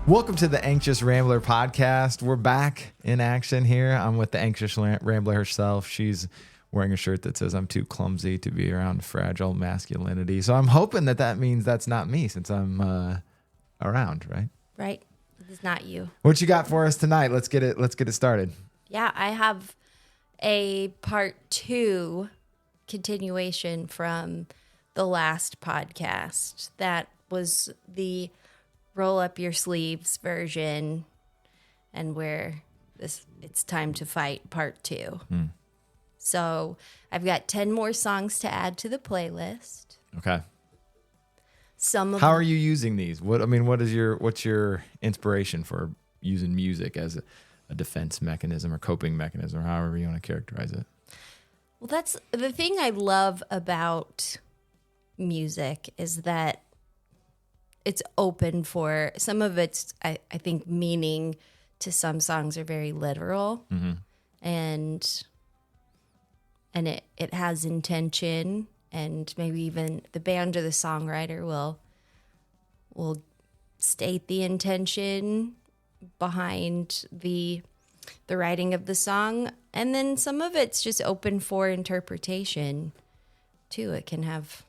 Welcome to the Anxious Rambler podcast. We're back in action here. I'm with the Anxious Rambler herself. She's wearing a shirt that says, "I'm too clumsy to be around fragile masculinity." So I'm hoping that means that's not me since I'm around, right? Right. It is not you. What you got for us tonight? Let's get it started. Yeah, I have a part 2 continuation from the last podcast. That was the roll up your sleeves version, and where it's time to fight part 2. So I've got 10 more songs to add to the playlist. Okay. How are you using these? What's your inspiration for using music as a defense mechanism or coping mechanism, or however you want to characterize it? Well, that's the thing I love about music, is that it's open for some of its, I think, meaning to some songs are very literal, and it has intention, and maybe even the band or the songwriter will state the intention behind the writing of the song, and then some of it's just open for interpretation too. It can have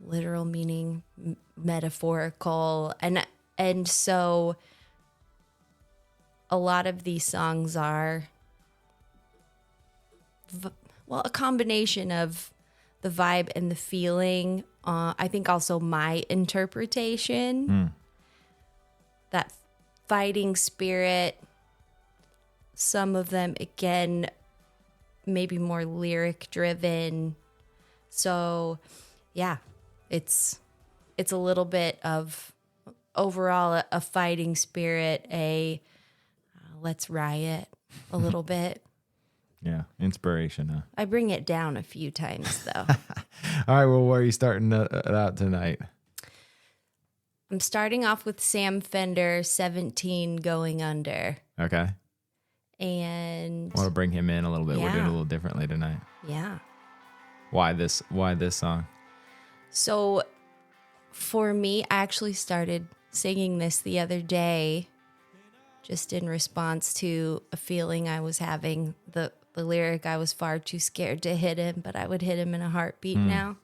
literal meaning, metaphorical, and so a lot of these songs are a combination of the vibe and the feeling. I think also my interpretation, that fighting spirit. Some of them, again, maybe more lyric driven. So, yeah, it's a little bit of overall a fighting spirit, let's riot a little bit. Yeah, inspiration, huh? I bring it down a few times, though. All right, well, where are you starting it out tonight? I'm starting off with Sam Fender, 17 Going Under. Okay. And I want to bring him in a little bit. Yeah. We're doing a little differently tonight. Yeah. Why this song? So for me, I actually started singing this the other day just in response to a feeling I was having. The lyric, I was far too scared to hit him, but I would hit him in a heartbeat now.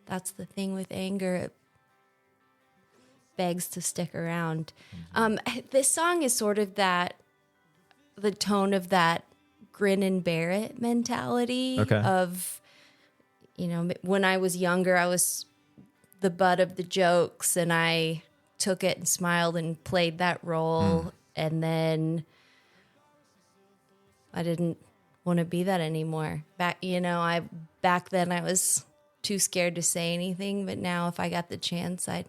That's the thing with anger. It begs to stick around. This song is sort of the tone of that grin and bear it mentality of, when I was younger, I was the butt of the jokes, and I took it and smiled and played that role. And then I didn't want to be that anymore. Back then I was too scared to say anything, but now if I got the chance, I'd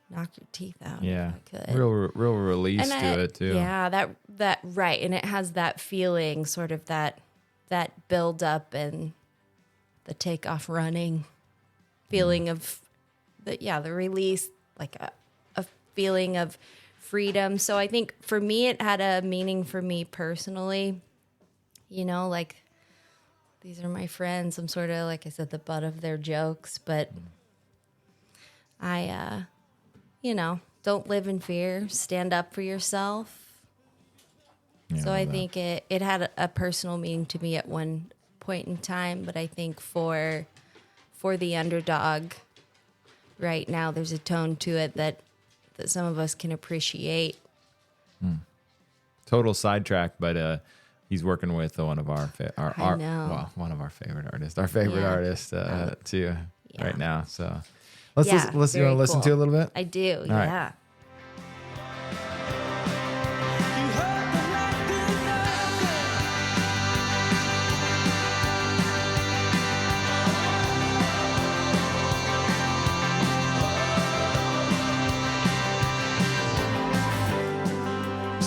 knock your teeth out. Yeah. If I could. Real release to it too. Yeah, that right. And it has that feeling, sort of that build up and the takeoff running feeling of the release, like a feeling of freedom. So I think for me, it had a meaning for me personally, like these are my friends. I'm sort of, like I said, the butt of their jokes, but I, don't live in fear, stand up for yourself. Yeah, so I think it had a personal meaning to me at one point in time, but I think for the underdog right now, there's a tone to it that some of us can appreciate. Total sidetrack, but he's working with one of our one of our favorite artists, too, right now. So let's listen. You want to listen to a little bit? I do. All yeah. Right.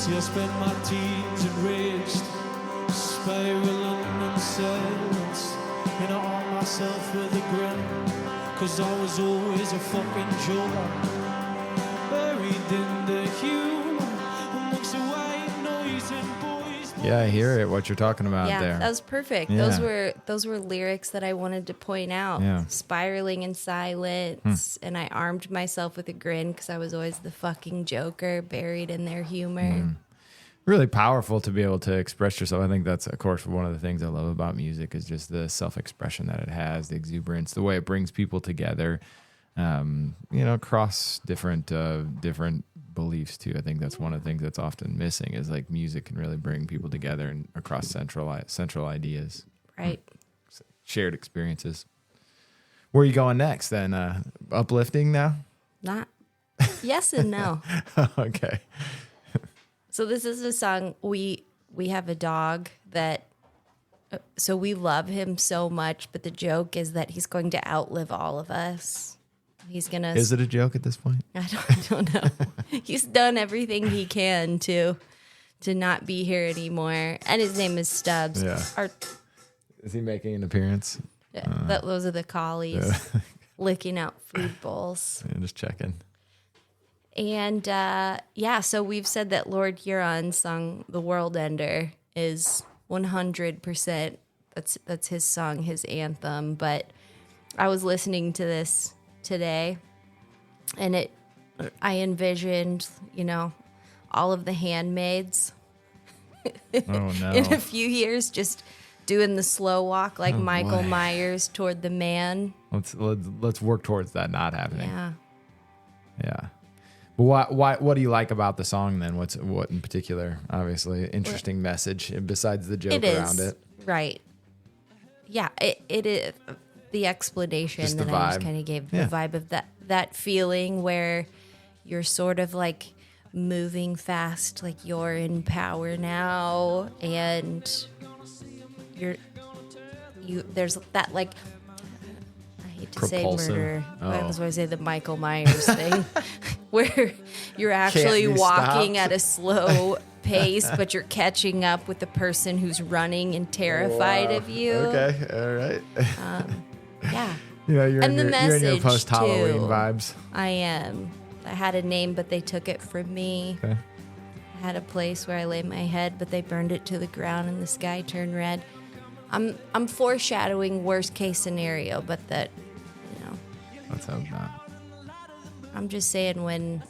I spent my teens enraged, spiraling in silence, and I armed myself with a grin, 'cause I was always a fucking joke, buried in the humor amongst the white noise and boys. Yeah, I hear it. What you're talking about Yeah, there. that was perfect. Yeah. Those were lyrics that I wanted to point out. Yeah. Spiraling in silence, and I armed myself with a grin because I was always the fucking joker buried in their humor. Really powerful to be able to express yourself. I think that's, of course, one of the things I love about music is just the self-expression that it has, the exuberance, the way it brings people together, across different beliefs too. I think that's one of the things that's often missing is like music can really bring people together and across central ideas, Right. shared experiences. Where are you going next then? Uplifting now? Not yes and no. Okay. So this is a song we have a dog that so we love him so much, but the joke is that he's going to outlive all of us. He's gonna. Is it a joke at this point? I don't know. He's done everything he can to not be here anymore, and his name is Stubbs. Yeah. Is he making an appearance? Those are the collies licking out food bowls. Yeah, just checking. And so we've said that Lord Huron's song "The World Ender" is 100%. That's his song, his anthem. But I was listening to this today, and I envisioned, all of the handmaids Oh no. in a few years just doing the slow walk like Michael boy. Myers toward the man. Let's work towards that not happening. Yeah. Yeah. But what do you like about the song then? What in particular? Obviously, interesting message besides the joke It is. around it. Right. Yeah, it is the explanation Just the that I just vibe. kind of gave, Yeah. the vibe of that feeling where you're sort of like moving fast, like you're in power now, and there's that like, I hate to say Propulsive. murder. I Oh. was going to say the Michael Myers thing, where you're actually be walking stopped. at a slow pace, but you're catching up with the person who's running and terrified of you. Okay, all right. Yeah, You're And in the your message, post Halloween too. vibes. I am. I had a name, but they took it from me. Okay. I had a place where I lay my head, but they burned it to the ground and the sky turned red. I'm foreshadowing worst case scenario, but that, Let's hope not. I'm just saying when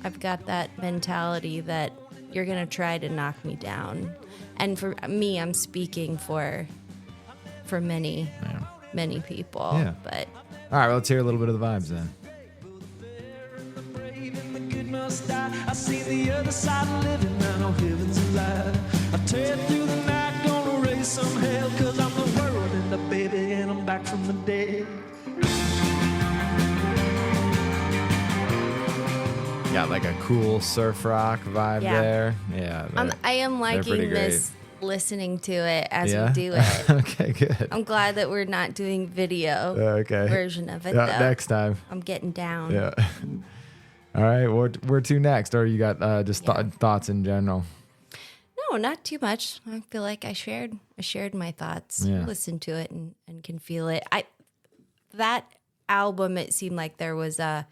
I've got that mentality that you're going to try to knock me down. And for me, I'm speaking for many, Yeah. many people. Yeah. But All right, well, let's hear a little bit of the vibes then. brave and the good must die. I see the other side of living, I know heaven's alive. I tear through the night, gonna raise some hell, cause I'm the world and the baby, and I'm back from the dead. Got like a cool surf rock vibe Yeah. there. Yeah. I am pretty liking great. this, listening to it as Yeah? we do it. Okay, good. I'm glad that we're not doing video Okay. version of it, Yeah, though. next time. I'm getting down. Yeah. All right. Where to next? Or you got just thoughts in general? No, not too much. I feel like I shared my thoughts. Yeah. Listened to it and can feel it. That album, it seemed like there was a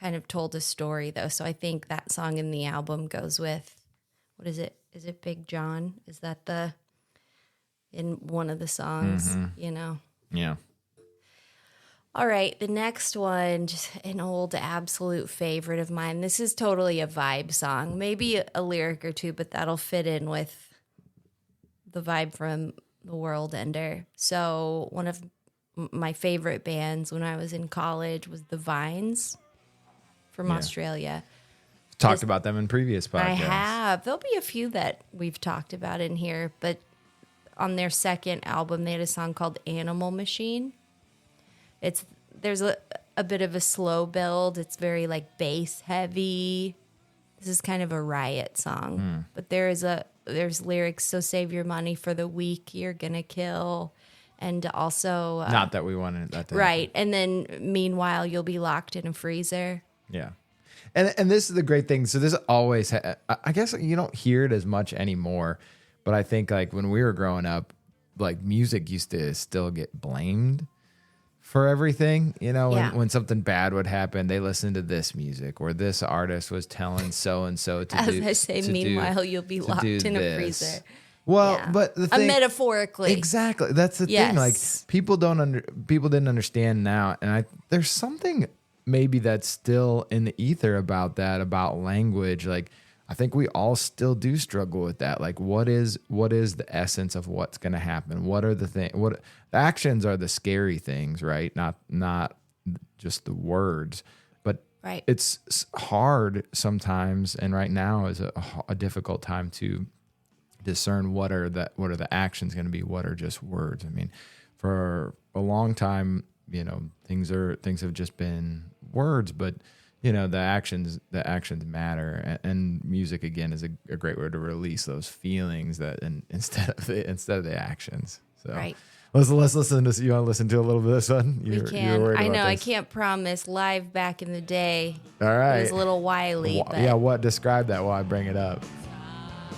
kind of told a story though. So I think that song in the album goes with, what is it? Is it Big John? Is that in one of the songs, Yeah. All right, the next one, just an old absolute favorite of mine. This is totally a vibe song, maybe a lyric or two, but that'll fit in with the vibe from The World Ender. So one of my favorite bands when I was in college was The Vines from Australia. Talked about them in previous podcasts. I have. There'll be a few that we've talked about in here, but on their second album, they had a song called Animal Machine. There's a bit of a slow build. It's very like bass heavy. This is kind of a riot song, but there's lyrics. So save your money for the week you're gonna kill, and also Not that we wanted that to right. And then meanwhile you'll be locked in a freezer. Yeah. And this is the great thing. So this always, I guess you don't hear it as much anymore, but I think like when we were growing up, like music used to still get blamed for everything. You know, Yeah. when something bad would happen, they listen to this music, or this artist was telling so and so to As do. I say, to do- meanwhile, you'll be to locked do in a this. freezer. Well, Yeah. but the thing, Metaphorically. exactly, that's the thing. Like Yes. people didn't understand now, and there's something maybe that's still in the ether about that, about language. Like I think we all still do struggle with that. Like what is the essence of what's going to happen? What are the actions are the scary things, right? Not just the words, but Right. it's hard sometimes. And right now is a difficult time to discern what are the actions going to be, what are just words. I mean, for a long time, you know, things have just been words, but you know, the actions matter, and music again is a great way to release those feelings and instead of the actions. So Right. let's listen to, you want to listen to a little bit of this one? We can. I know. I can't promise. Live back in the day, All right. it was a little wily. But Yeah. What describe that while I bring it up?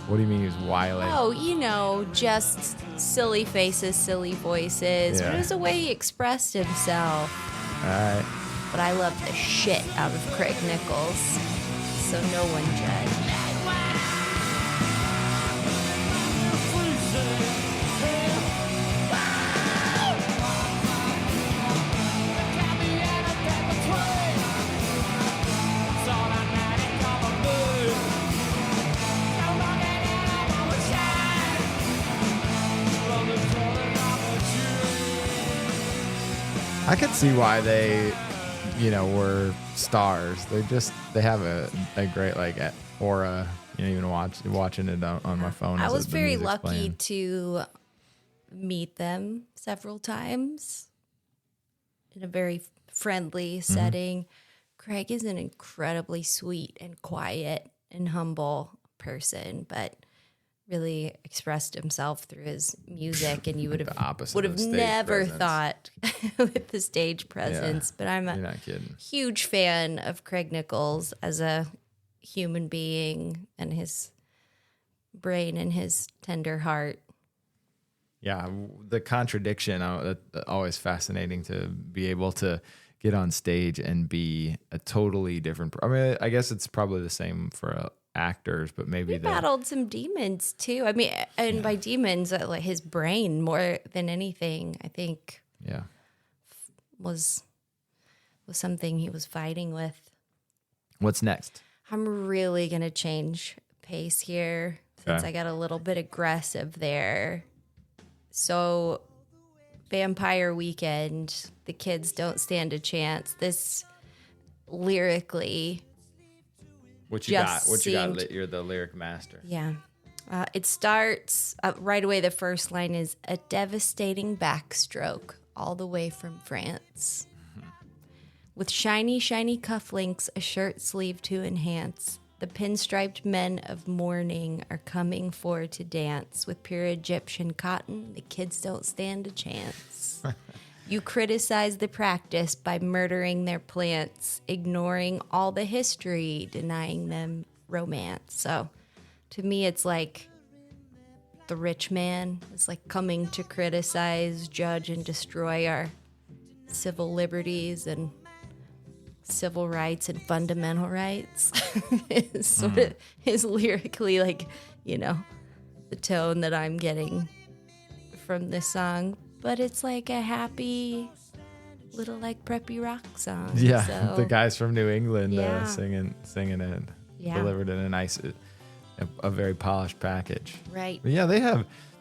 What do you mean he was wily? Oh, you know, just silly faces, silly voices. Yeah. But it was the way he expressed himself. All right. But I love the shit out of Craig Nichols. So no one judge. I could see why they, you know, were stars. They have a great like aura. You know, even watching it on my phone. I as was the very music's lucky playing. to meet them several times in a very friendly Mm-hmm. setting. Craig is an incredibly sweet and quiet and humble person, but really expressed himself through his music, and you would The opposite have of stage never presence. thought with the stage presence. But I'm You're a not kidding. huge fan of Craig Nichols as a human being and his brain and his tender heart. Yeah, the contradiction, always fascinating to be able to get on stage and be a totally different. I mean, I guess it's probably the same for actors, but maybe He battled some demons too. I mean, and by demons, like his brain more than anything, I think yeah. was something he was fighting with. What's next? I'm really gonna change pace here since Okay. I got a little bit aggressive there. So, Vampire Weekend, the kids don't stand a chance. This lyrically, What you Just got? What you got? seemed- You're the lyric master. yeah. It starts right away. The first line is a devastating backstroke all the way from France. With shiny, shiny cufflinks, a shirt sleeve to enhance. The pinstriped men of mourning are coming for to dance. With pure Egyptian cotton, the kids don't stand a chance. You criticize the practice by murdering their plants, ignoring all the history, denying them romance. So to me, it's like the rich man is like coming to criticize, judge, and destroy our civil liberties and civil rights and fundamental rights. It's sort of is lyrically like, you know, the tone that I'm getting from this song. But it's like a happy little like preppy rock song. Yeah, So, the guys from New England Yeah. singing it, Yeah. delivered in a nice, a very polished package. right. But yeah,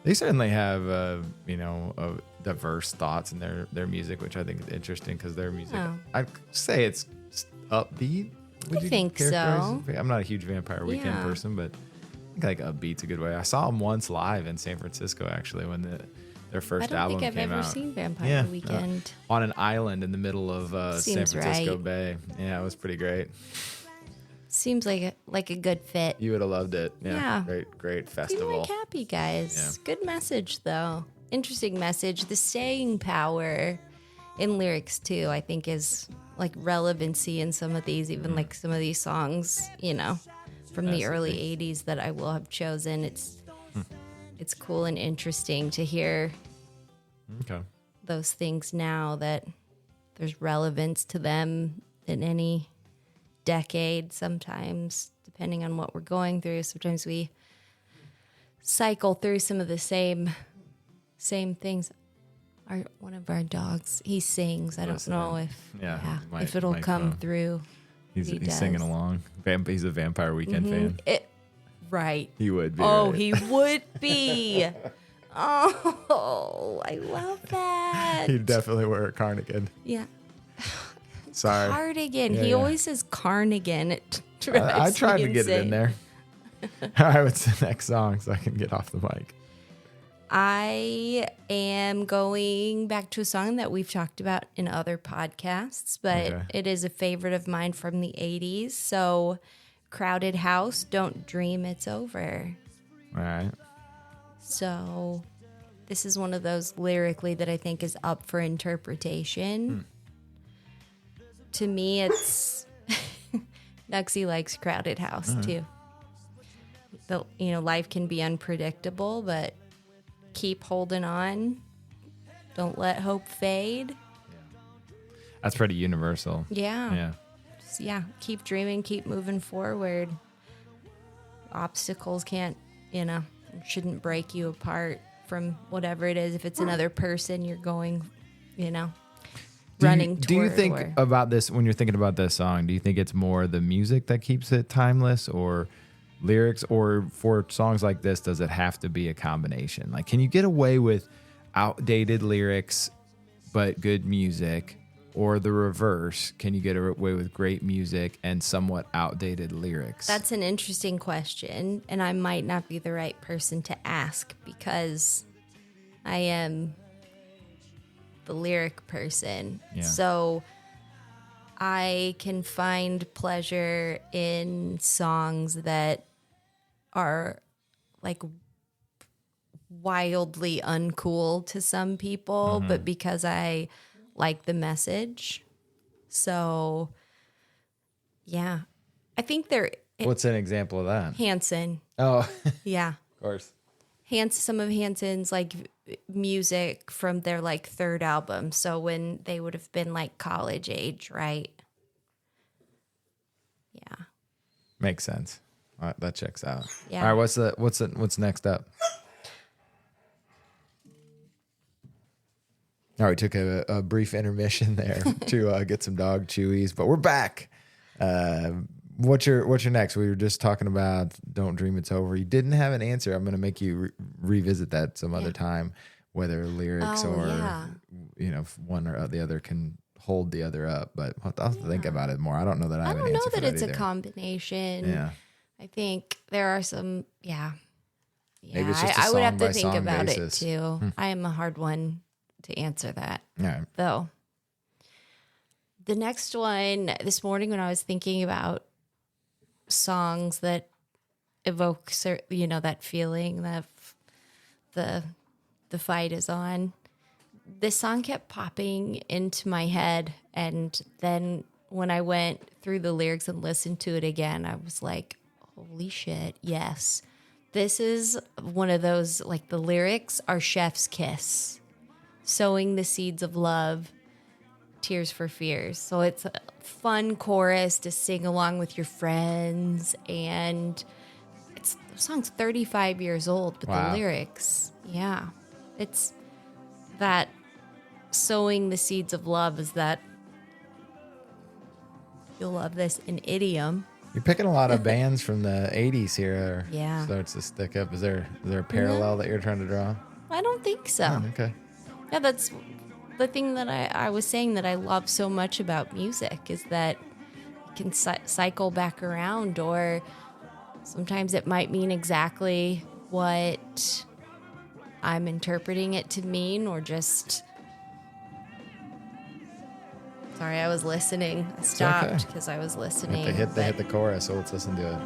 they certainly have you know, diverse thoughts in their music, which I think is interesting because their music, Oh. I'd say it's upbeat. Would you think characterize so. it? I'm not a huge Vampire Weekend Yeah. person, but I think like upbeat's a good way. I saw them once live in San Francisco actually when their first I don't album think I've came ever out. seen Vampire Yeah, Weekend. on an island in the middle of San Seems Francisco right. Bay. Yeah, it was pretty great. Seems like a good fit. You would have loved it. Yeah, Yeah. great Seem festival. like happy guys. Yeah. Good message though. Interesting message. The staying power in lyrics too, I think is like relevancy in some of these, even like some of these songs, you know, from the early 80s that I will have chosen. It's cool and interesting to hear Okay. those things now that there's relevance to them in any decade sometimes, depending on what we're going through. Sometimes we cycle through some of the same things. One of our dogs, he sings. I don't know if if it'll come through. He's singing along. He's a Vampire Weekend fan. Right. He would be. Oh, right? he would be. Oh, I love that. He'd definitely wear a cardigan. Yeah. Sorry. Cardigan. Yeah, He yeah. always says carnigan. I tried to get it in there. All right, what's the next song so I can get off the mic? I am going back to a song that we've talked about in other podcasts, but Okay. it is a favorite of mine from the 80s. So, Crowded House, Don't Dream It's Over. All right. So, this is one of those lyrically that I think is up for interpretation. To me, it's Nuxie likes Crowded House too. Life can be unpredictable, but keep holding on. Don't let hope fade. That's pretty universal. Yeah. Yeah. Keep dreaming, keep moving forward. Obstacles shouldn't break you apart from whatever it is. If it's another person you're going, running toward. Do you think about this when you're thinking about this song? Do you think it's more the music that keeps it timeless, or lyrics, or for songs like this, does it have to be a combination? Like, can you get away with outdated lyrics but good music, or the reverse? Can you get away with great music and somewhat outdated lyrics? That's an interesting question, and I might not be the right person to ask because I am the lyric person. Yeah. So I can find pleasure in songs that are like wildly uncool to some people, but because I like the message. So yeah, I think What's an example of that? Hanson. Oh, Yeah. of course. Some of Hanson's like music from their like third album. So when they would have been like college age, right? Yeah. Makes sense. All right, that checks out. Yeah. All right, what's next up? All right, we took a brief intermission there to get some dog chewies, but we're back. What's your next? We were just talking about "Don't Dream It's Over." You didn't have an answer. I'm going to make you revisit that some other time, whether lyrics or if one or the other can hold the other up. But I'll have to think about it more. I don't know that I have an answer. I don't know for that it's either. a combination. Yeah. I think there are some. Yeah. Maybe it's just a I would have to song by think song about basis. it too. I am a hard one to answer that. All right. Though. The next one, this morning when I was thinking about songs that evoke, that feeling that the fight is on, this song kept popping into my head. And then when I went through the lyrics and listened to it again, I was like, holy shit, yes. This is one of those, like the lyrics are chef's kiss. Sowing the seeds of love, Tears for Fears. So it's a fun chorus to sing along with your friends. And the song's 35 years old, but Wow. the lyrics, yeah. It's that sowing the seeds of love is that, you'll love this, an idiom. You're picking a lot of bands from the 80s here. Yeah. Starts to stick up. Is there a parallel that you're trying to draw? I don't think so. Oh, okay. Yeah, that's the thing that I was saying that I love so much about music is that it can cycle back around, or sometimes it might mean exactly what I'm interpreting it to mean, or just... Sorry, I was listening. I stopped okay. because I was listening. They hit but- the chorus, so let's listen to it.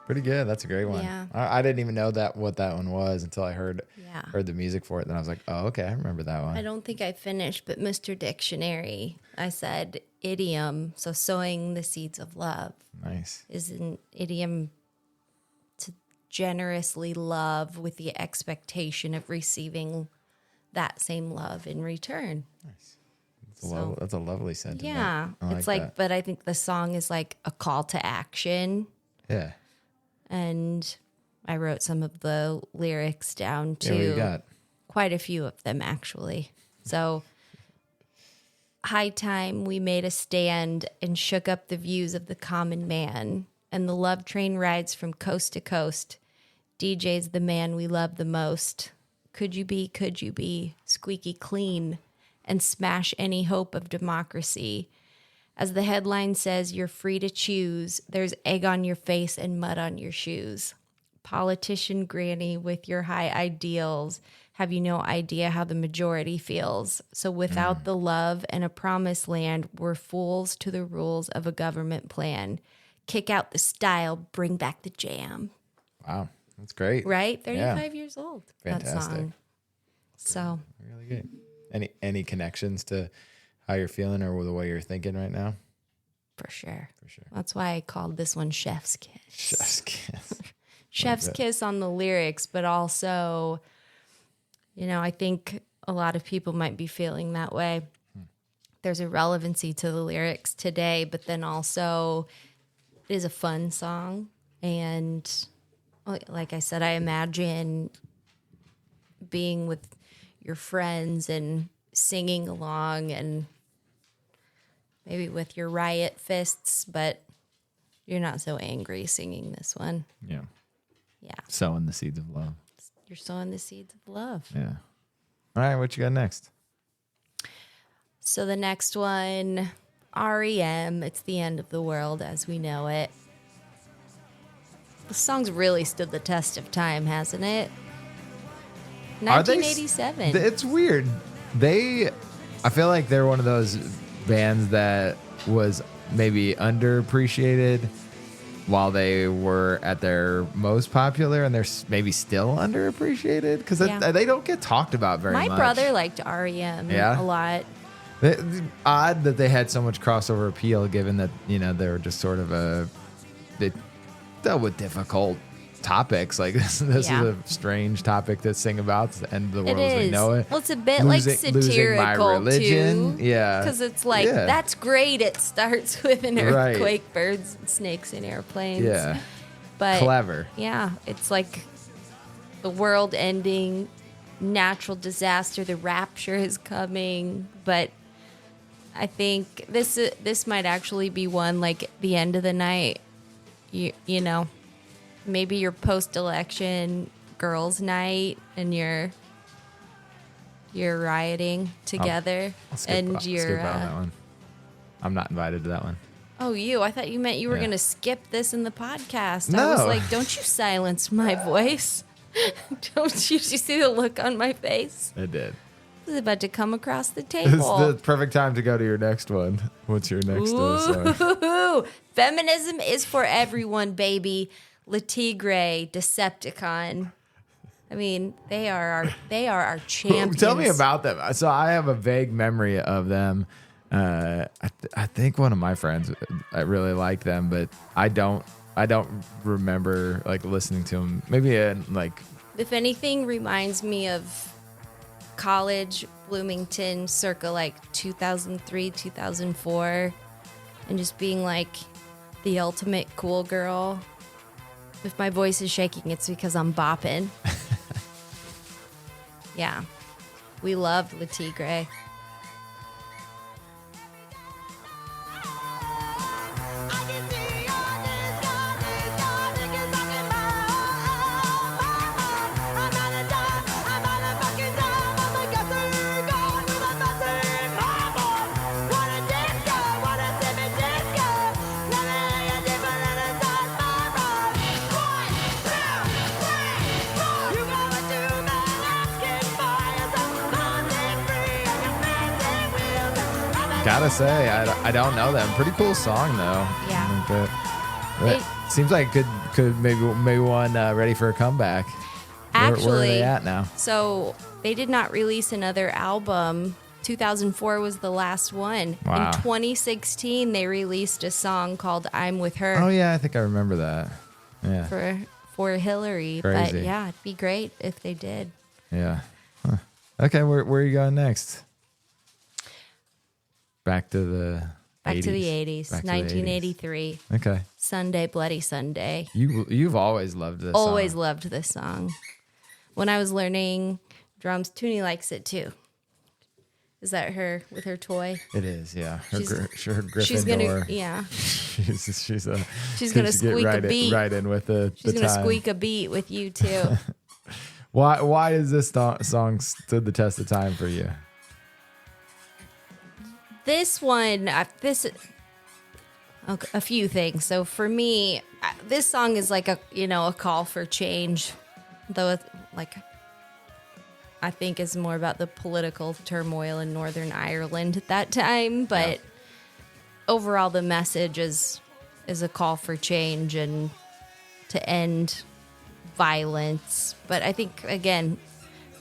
Pretty good. That's a great one. Yeah. I didn't even know what that one was until I heard Yeah. the music for it. Then I was like, oh, okay, I remember that one. I don't think I finished, but Mr. Dictionary, I said, idiom. So sowing the seeds of love Nice. is an idiom to generously love with the expectation of receiving that same love in return. That's a lovely sentiment. Yeah. I It's like like, that. but I think the song is like a call to action. Yeah. And I wrote some of the lyrics down Yeah, what you too. got? Quite a few of them, actually. So, high time we made a stand and shook up the views of the common man. And the love train rides from coast to coast. DJ's the man we love the most. Could you be squeaky clean and smash any hope of democracy? As the headline says, you're free to choose. There's egg on your face and mud on your shoes. Politician granny with your high ideals. Have you no idea how the majority feels? So without the love and a promised land, we're fools to the rules of a government plan. Kick out the style, bring back the jam. Wow. That's great. Right? 35 Yeah. years old. That Fantastic. song. So Really good. Any connections to how you're feeling or the way you're thinking right now? for sure. For sure. That's why I called this one Chef's Kiss. Chef's kiss. Chef's that. kiss on the lyrics, but also, I think a lot of people might be feeling that way. There's a relevancy to the lyrics today, but then also it is a fun song. And like I said, I imagine being with your friends and singing along and maybe with your riot fists, but you're not so angry singing this one. Yeah. Yeah. Sowing the seeds of love. You're sowing the seeds of love. Yeah. All right. What you got next? So the next one, REM, It's the End of the World as We Know It. The song's really stood the test of time, hasn't it? Are they 1987. It's weird. I feel like they're one of those bands that was maybe underappreciated while they were at their most popular, and they're maybe still underappreciated because Yeah. they don't get talked about very much. My brother liked REM Yeah? a lot. Odd that they had so much crossover appeal, given that they were just sort of they dealt with difficult topics. Like this Yeah. is a strange topic to sing about. It's the end of the world It as we is. know it. Well, it's a bit Losing like satirical my religion. too. Yeah. Because it's like, Yeah. that's great. It starts with an Right. earthquake, birds, snakes, and airplanes. Yeah. But Clever. yeah, it's like the world ending, natural disaster, the rapture is coming. But I think this might actually be one like the end of the night. You know, maybe your post-election girls' night and you're rioting together I'll skip and out you're on that one. I'm not invited to that one. Oh, I thought you meant you were Yeah. going to skip this in the podcast. I No. was like, don't you silence my voice. Don't you see the look on my face? It did. I was about to come across the It's table. the perfect time to go to your next one. What's your next song? Ooh, feminism is for everyone, baby. Le Tigre, Decepticon. I mean, they are our champions. Tell me about them. So I have a vague memory of them. I think one of my friends, I really liked them, but I don't remember like listening to them. Maybe If anything, reminds me of college Bloomington circa like 2003, 2004, and just being like the ultimate cool girl. If my voice is shaking, it's because I'm bopping. Yeah. We loved Le Tigre. Gotta say, I don't know them. Pretty cool song though. Yeah. That seems like could maybe one ready for a comeback. Where are Actually, they at now? so they did not release another album 2004 was the last one. Wow. In 2016, they released a song called "I'm with Her" Oh yeah, I think I remember that. Yeah. for Hillary. Crazy. But yeah, it'd be great if they did. Yeah. Huh. Okay, where are you going next? Back to the Back 80s. to the 80s, Back to the 1983. 80s. Okay. Sunday, Bloody Sunday. You've always loved this Always song. loved this song. When I was learning drums, Toonie likes it too. Is that her with her toy? It is, yeah. Her Gryffindor. She's gonna, yeah. She's gonna Get squeak a beat. right in with the She's gonna time. squeak a beat with you too. Why has this song stood the test of time for you? This one, okay, a few things. So for me, this song is like a call for change, though. I think is more about the political turmoil in Northern Ireland at that time, but overall the message is a call for change and to end violence. But I think again,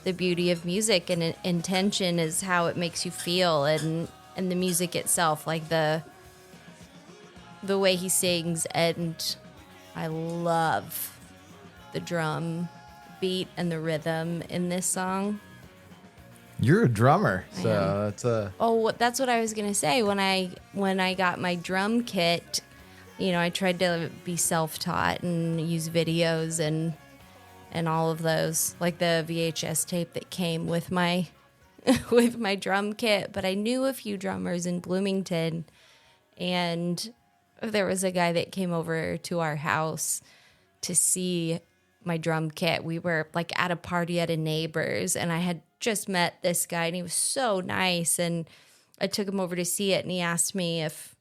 the beauty of music and intention is how it makes you feel, and the music itself, like the way he sings, and I love the drum beat and the rhythm in this song. You're a drummer, so that's a That's what I was gonna say. When I got my drum kit, I tried to be self-taught and use videos and all of those, like the VHS tape that came with my with my drum kit. But I knew a few drummers in Bloomington, and there was a guy that came over to our house to see my drum kit. We were like at a party at a neighbor's, and I had just met this guy, and he was so nice, and I took him over to see it, and he asked me if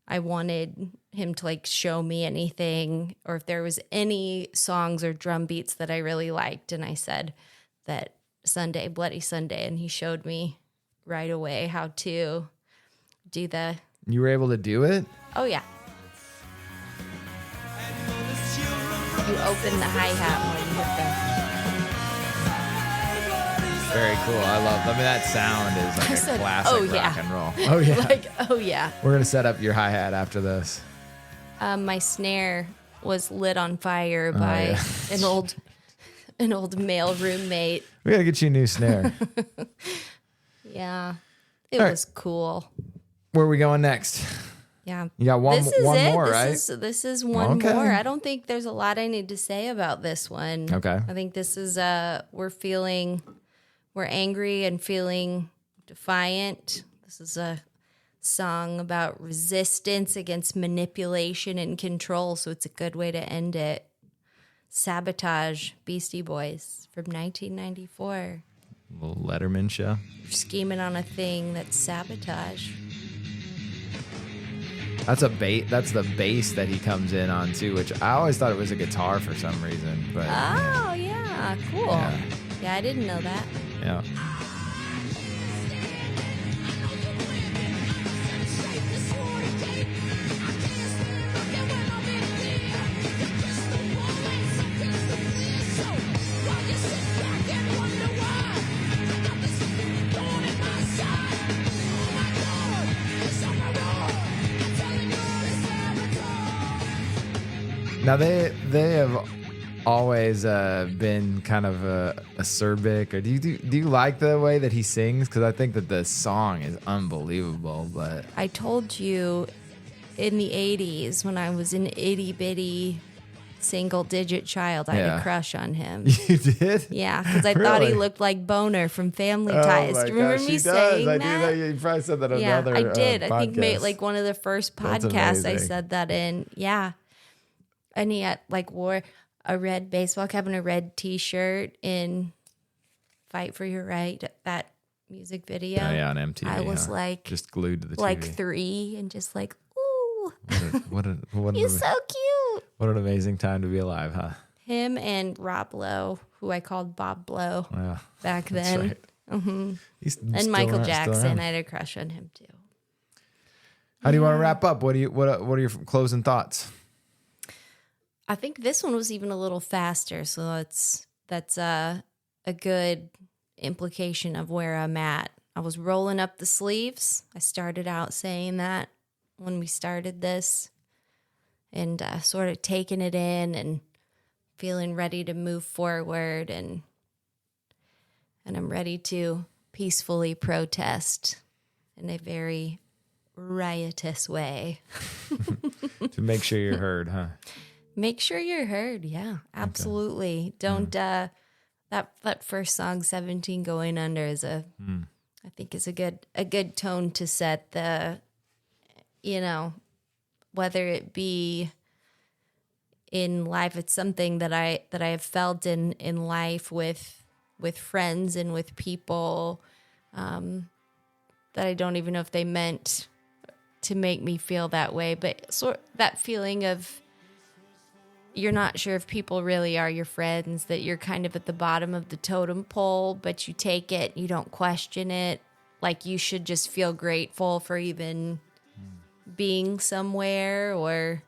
I wanted him to like show me anything, or if there was any songs or drum beats that I really liked, and I said that Sunday, Bloody Sunday, and he showed me right away how to do the... You were able to do it? Oh yeah. You open the hi-hat when you hit Very cool. That sound is like I a said, classic oh, yeah. rock and roll. Oh yeah. like, oh yeah. We're gonna set up your hi-hat after this. My snare was lit on fire by yeah. an old male roommate. We gotta get you a new snare. Yeah. It All right. was cool. Where are we going next? Yeah. You got one This is it. more, this right? This is one Okay. more. I don't think there's a lot I need to say about this one. Okay. I think this is we're angry and feeling defiant. This is a song about resistance against manipulation and control, so it's a good way to end it. Sabotage, Beastie Boys from 1994. Little Letterman show. You're scheming on a thing that's sabotage. That's the bass that he comes in on too, which I always thought it was a guitar for some reason. But Oh, yeah, cool. Yeah, I didn't know that. yeah. Now they have always been kind of acerbic, or do you like the way that he sings? Because I think that the song is unbelievable. But I told you in the 80s when I was an itty bitty single digit child, I had Yeah. a crush on him. you did? Yeah, because I thought he Really? looked like Boner from Family Oh Ties. my Do you remember gosh, me he saying does. that? I do. You probably said that on Yeah, another I did. I think podcast. like one of the first That's podcasts I amazing. said that in. Yeah. And he had wore a red baseball cap and a red T-shirt in "Fight for Your Right," that music video. Oh, yeah, on MTV. I was huh? just glued to the like TV. 3 and just like, ooh, What he's so cute. what an amazing time to be alive, huh? Him and Rob Lowe, who I called Bob Blow Yeah, back that's then. right. Mm-hmm. He's And still Michael around- still Jackson, around. I had a crush on him too. How do you want to wrap up? What are your closing thoughts? I think this one was even a little faster, so that's a good implication of where I'm at. I was rolling up the sleeves. I started out saying that when we started this, and sort of taking it in and feeling ready to move forward, and I'm ready to peacefully protest in a very riotous way. To make sure you're heard, huh? Make sure you're heard. Yeah, absolutely. Okay. Don't that first song, 17 Going Under, is I think is a good tone to set the, whether it be in life, it's something that I have felt in life with friends and with people that I don't even know if they meant to make me feel that way, but that feeling of you're not sure if people really are your friends, that you're kind of at the bottom of the totem pole, but you take it, you don't question it. Like you should just feel grateful for even being somewhere or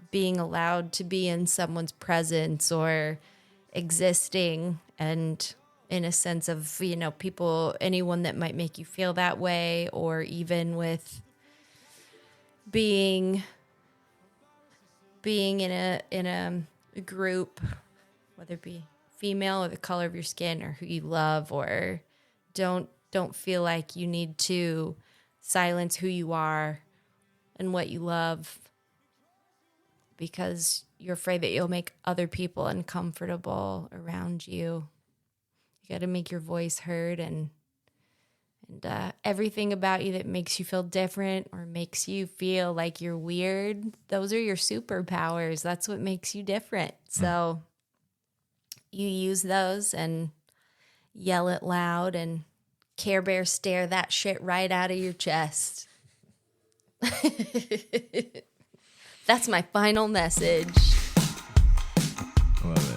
being allowed to be in someone's presence or existing, and in a sense of, people, anyone that might make you feel that way, or even with being in a group, whether it be female or the color of your skin or who you love, or don't feel like you need to silence who you are and what you love because you're afraid that you'll make other people uncomfortable around you. You got to make your voice heard, and everything about you that makes you feel different or makes you feel like you're weird, those are your superpowers. That's what makes you different. So you use those and yell it loud and Care Bear stare that shit right out of your chest. That's my final message. Love